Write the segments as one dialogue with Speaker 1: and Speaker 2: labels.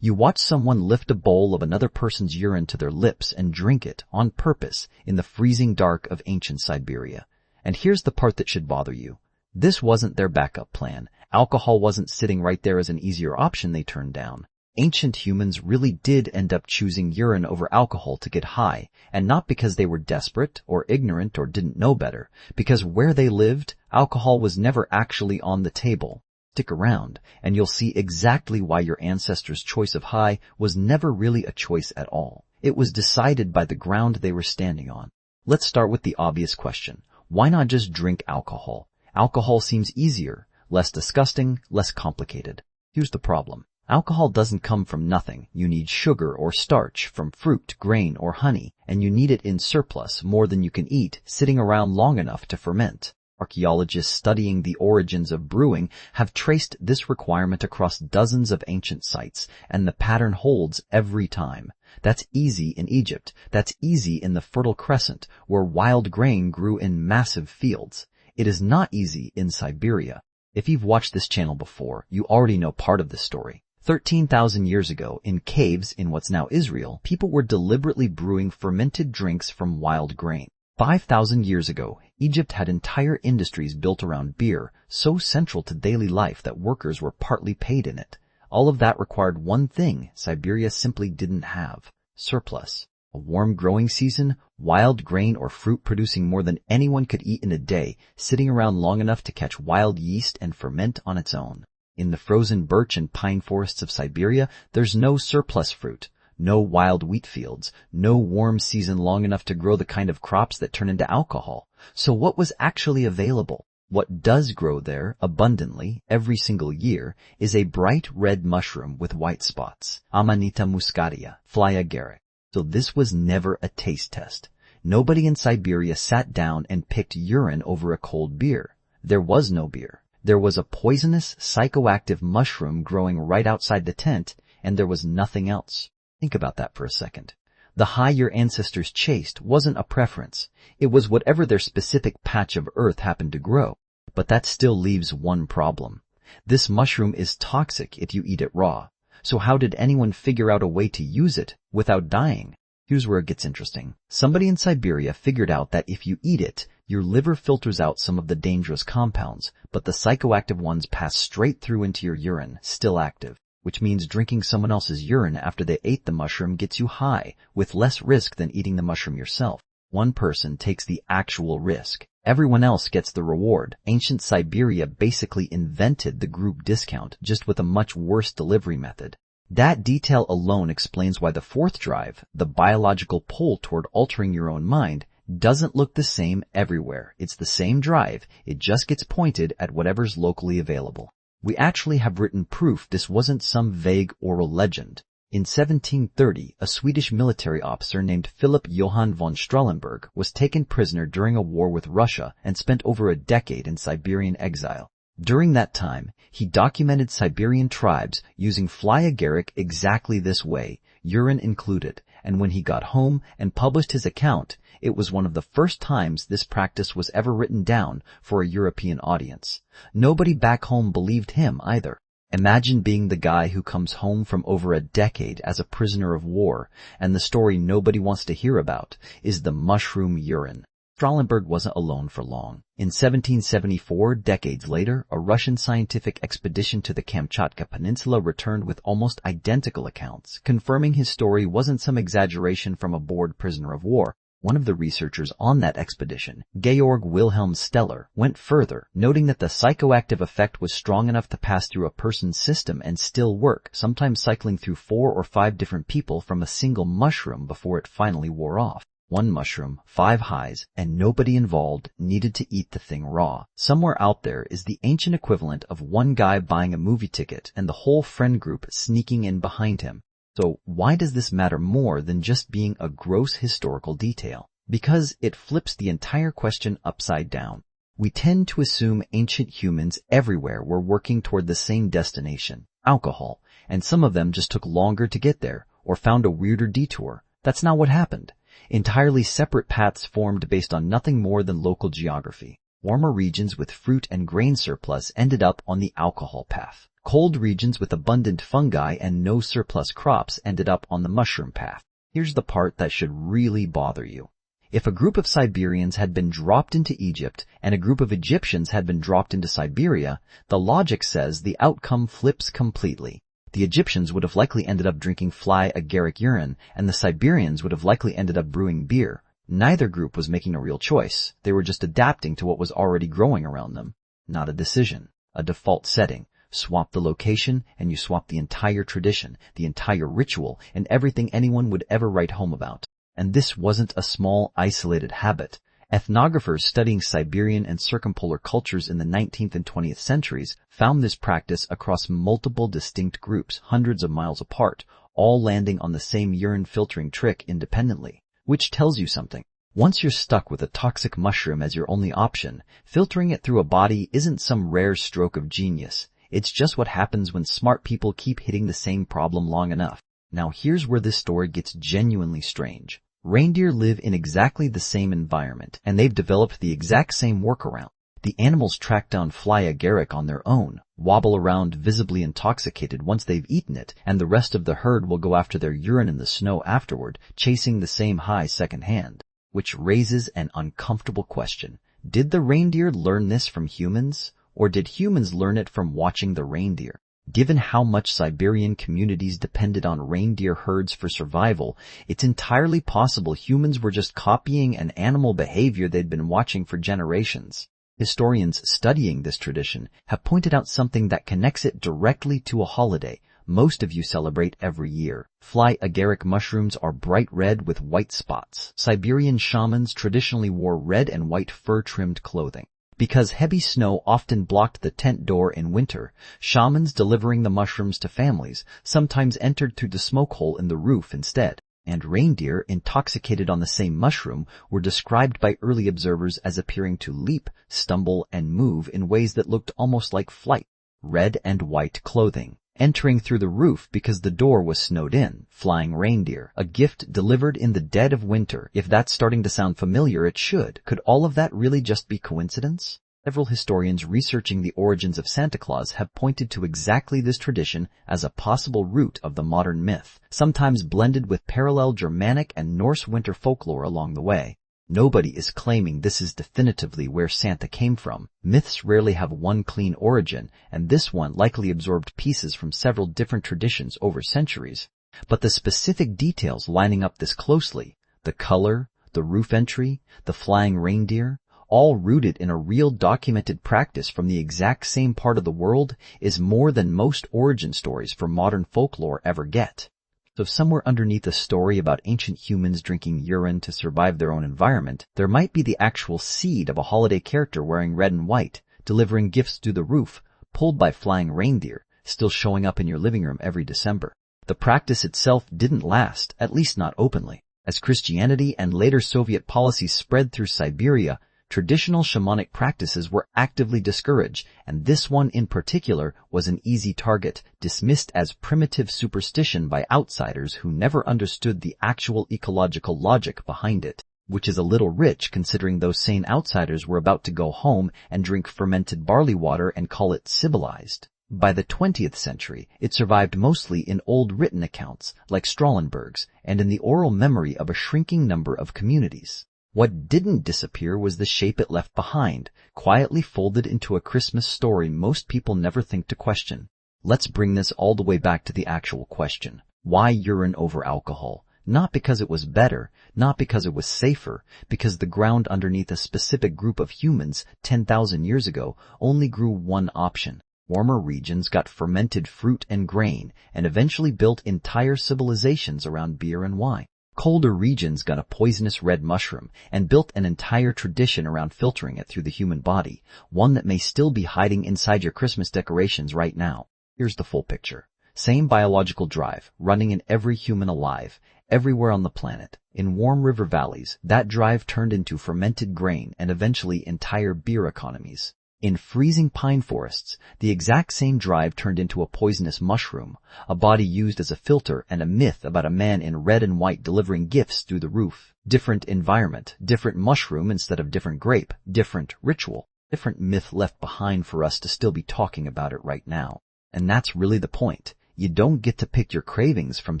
Speaker 1: You watch someone lift a bowl of another person's urine to their lips and drink it on purpose in the freezing dark of ancient Siberia. And here's the part that should bother you. This wasn't their backup plan. Alcohol wasn't sitting right there as an easier option they turned down. Ancient humans really did end up choosing urine over alcohol to get high, and not because they were desperate or ignorant or didn't know better, because where they lived, alcohol was never actually on the table. Stick around, and you'll see exactly why your ancestors' choice of high was never really a choice at all. It was decided by the ground they were standing on. Let's start with the obvious question. Why not just drink alcohol? Alcohol seems easier, less disgusting, less complicated. Here's the problem. Alcohol doesn't come from nothing. You need sugar or starch from fruit, grain, or honey, and you need it in surplus, more than you can eat, sitting around long enough to ferment. Archaeologists studying the origins of brewing have traced this requirement across dozens of ancient sites, and the pattern holds every time. That's easy in Egypt. That's easy in the Fertile Crescent, where wild grain grew in massive fields. It is not easy in Siberia. If you've watched this channel before, you already know part of this story. 13,000 years ago, in caves in what's now Israel, people were deliberately brewing fermented drinks from wild grain. 5,000 years ago, Egypt had entire industries built around beer, so central to daily life that workers were partly paid in it. All of that required one thing Siberia simply didn't have: surplus. A warm growing season, wild grain or fruit producing more than anyone could eat in a day, sitting around long enough to catch wild yeast and ferment on its own. In the frozen birch and pine forests of Siberia, there's no surplus fruit, no wild wheat fields, no warm season long enough to grow the kind of crops that turn into alcohol. So what was actually available? What does grow there abundantly every single year is a bright red mushroom with white spots, Amanita muscaria, Fly Agaric. So this was never a taste test. Nobody in Siberia sat down and picked urine over a cold beer. There was no beer. There was a poisonous, psychoactive mushroom growing right outside the tent, and there was nothing else. Think about that for a second. The high your ancestors chased wasn't a preference. It was whatever their specific patch of earth happened to grow. But that still leaves one problem. This mushroom is toxic if you eat it raw. So how did anyone figure out a way to use it without dying? Here's where it gets interesting. Somebody in Siberia figured out that if you eat it, your liver filters out some of the dangerous compounds, but the psychoactive ones pass straight through into your urine, still active, which means drinking someone else's urine after they ate the mushroom gets you high, with less risk than eating the mushroom yourself. One person takes the actual risk. Everyone else gets the reward. Ancient Siberia basically invented the group discount, just with a much worse delivery method. That detail alone explains why the fourth drive, the biological pull toward altering your own mind, doesn't look the same everywhere. It's the same drive, it just gets pointed at whatever's locally available. We actually have written proof this wasn't some vague oral legend. In 1730, a Swedish military officer named Philip Johann von Strahlenberg was taken prisoner during a war with Russia and spent over a decade in Siberian exile. During that time, he documented Siberian tribes using Fly Agaric exactly this way, urine included, and when he got home and published his account, it was one of the first times this practice was ever written down for a European audience. Nobody back home believed him either. Imagine being the guy who comes home from over a decade as a prisoner of war, and the story nobody wants to hear about is the mushroom urine. Strahlenberg wasn't alone for long. In 1774, decades later, a Russian scientific expedition to the Kamchatka Peninsula returned with almost identical accounts, confirming his story wasn't some exaggeration from a bored prisoner of war. One of the researchers on that expedition, Georg Wilhelm Steller, went further, noting that the psychoactive effect was strong enough to pass through a person's system and still work, sometimes cycling through 4 or 5 different people from a single mushroom before it finally wore off. 1 mushroom, 5 highs, and nobody involved needed to eat the thing raw. Somewhere out there is the ancient equivalent of one guy buying a movie ticket and the whole friend group sneaking in behind him. So why does this matter more than just being a gross historical detail? Because it flips the entire question upside down. We tend to assume ancient humans everywhere were working toward the same destination, alcohol, and some of them just took longer to get there or found a weirder detour. That's not what happened. Entirely separate paths formed based on nothing more than local geography. Warmer regions with fruit and grain surplus ended up on the alcohol path. Cold regions with abundant fungi and no surplus crops ended up on the mushroom path. Here's the part that should really bother you. If a group of Siberians had been dropped into Egypt and a group of Egyptians had been dropped into Siberia, the logic says the outcome flips completely. The Egyptians would have likely ended up drinking Fly Agaric urine, and the Siberians would have likely ended up brewing beer. Neither group was making a real choice. They were just adapting to what was already growing around them. Not a decision, a default setting. Swap the location, and you swap the entire tradition, the entire ritual, and everything anyone would ever write home about. And this wasn't a small, isolated habit. Ethnographers studying Siberian and circumpolar cultures in the 19th and 20th centuries found this practice across multiple distinct groups, hundreds of miles apart, all landing on the same urine filtering trick independently. Which tells you something. Once you're stuck with a toxic mushroom as your only option, filtering it through a body isn't some rare stroke of genius. It's just what happens when smart people keep hitting the same problem long enough. Now here's where this story gets genuinely strange. Reindeer live in exactly the same environment, and they've developed the exact same workaround. The animals track down Fly Agaric on their own, wobble around visibly intoxicated once they've eaten it, and the rest of the herd will go after their urine in the snow afterward, chasing the same high secondhand. Which raises an uncomfortable question. Did the reindeer learn this from humans, or did humans learn it from watching the reindeer? Given how much Siberian communities depended on reindeer herds for survival, it's entirely possible humans were just copying an animal behavior they'd been watching for generations. Historians studying this tradition have pointed out something that connects it directly to a holiday most of you celebrate every year. Fly agaric mushrooms are bright red with white spots. Siberian shamans traditionally wore red and white fur-trimmed clothing. Because heavy snow often blocked the tent door in winter, shamans delivering the mushrooms to families sometimes entered through the smoke hole in the roof instead. And reindeer intoxicated on the same mushroom were described by early observers as appearing to leap, stumble, and move in ways that looked almost like flight. Red and white clothing. Entering through the roof because the door was snowed in. Flying reindeer. A gift delivered in the dead of winter. If that's starting to sound familiar, it should. Could all of that really just be coincidence? Several historians researching the origins of Santa Claus have pointed to exactly this tradition as a possible root of the modern myth, sometimes blended with parallel Germanic and Norse winter folklore along the way. Nobody is claiming this is definitively where Santa came from. Myths rarely have one clean origin, and this one likely absorbed pieces from several different traditions over centuries. But the specific details lining up this closely, the color, the roof entry, the flying reindeer, all rooted in a real documented practice from the exact same part of the world, is more than most origin stories for modern folklore ever get. So somewhere underneath a story about ancient humans drinking urine to survive their own environment, there might be the actual seed of a holiday character wearing red and white, delivering gifts through the roof, pulled by flying reindeer, still showing up in your living room every December. The practice itself didn't last, at least not openly. As Christianity and later Soviet policies spread through Siberia, traditional shamanic practices were actively discouraged, and this one in particular was an easy target, dismissed as primitive superstition by outsiders who never understood the actual ecological logic behind it, which is a little rich considering those sane outsiders were about to go home and drink fermented barley water and call it civilized. By the 20th century, it survived mostly in old written accounts, like Strahlenberg's, and in the oral memory of a shrinking number of communities. What didn't disappear was the shape it left behind, quietly folded into a Christmas story most people never think to question. Let's bring this all the way back to the actual question. Why urine over alcohol? Not because it was better, not because it was safer, because the ground underneath a specific group of humans 10,000 years ago only grew one option. Warmer regions got fermented fruit and grain, and eventually built entire civilizations around beer and wine. Colder regions got a poisonous red mushroom and built an entire tradition around filtering it through the human body, one that may still be hiding inside your Christmas decorations right now. Here's the full picture. Same biological drive, running in every human alive, everywhere on the planet. In warm river valleys, that drive turned into fermented grain and eventually entire beer economies. In freezing pine forests, the exact same drive turned into a poisonous mushroom, a body used as a filter, and a myth about a man in red and white delivering gifts through the roof. Different environment, different mushroom instead of different grape, different ritual, different myth left behind for us to still be talking about it right now. And that's really the point. You don't get to pick your cravings from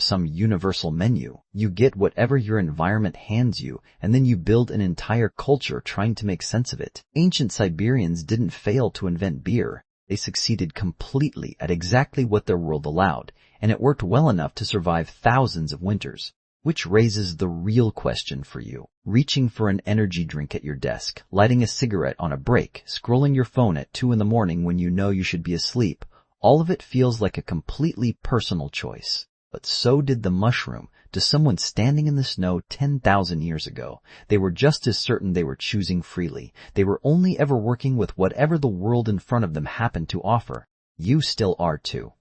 Speaker 1: some universal menu. You get whatever your environment hands you, and then you build an entire culture trying to make sense of it. Ancient Siberians didn't fail to invent beer. They succeeded completely at exactly what their world allowed, and it worked well enough to survive thousands of winters. Which raises the real question for you. Reaching for an energy drink at your desk, lighting a cigarette on a break, scrolling your phone at 2 a.m. when you know you should be asleep, all of it feels like a completely personal choice. But so did the mushroom to someone standing in the snow 10,000 years ago. They were just as certain they were choosing freely. They were only ever working with whatever the world in front of them happened to offer. You still are too.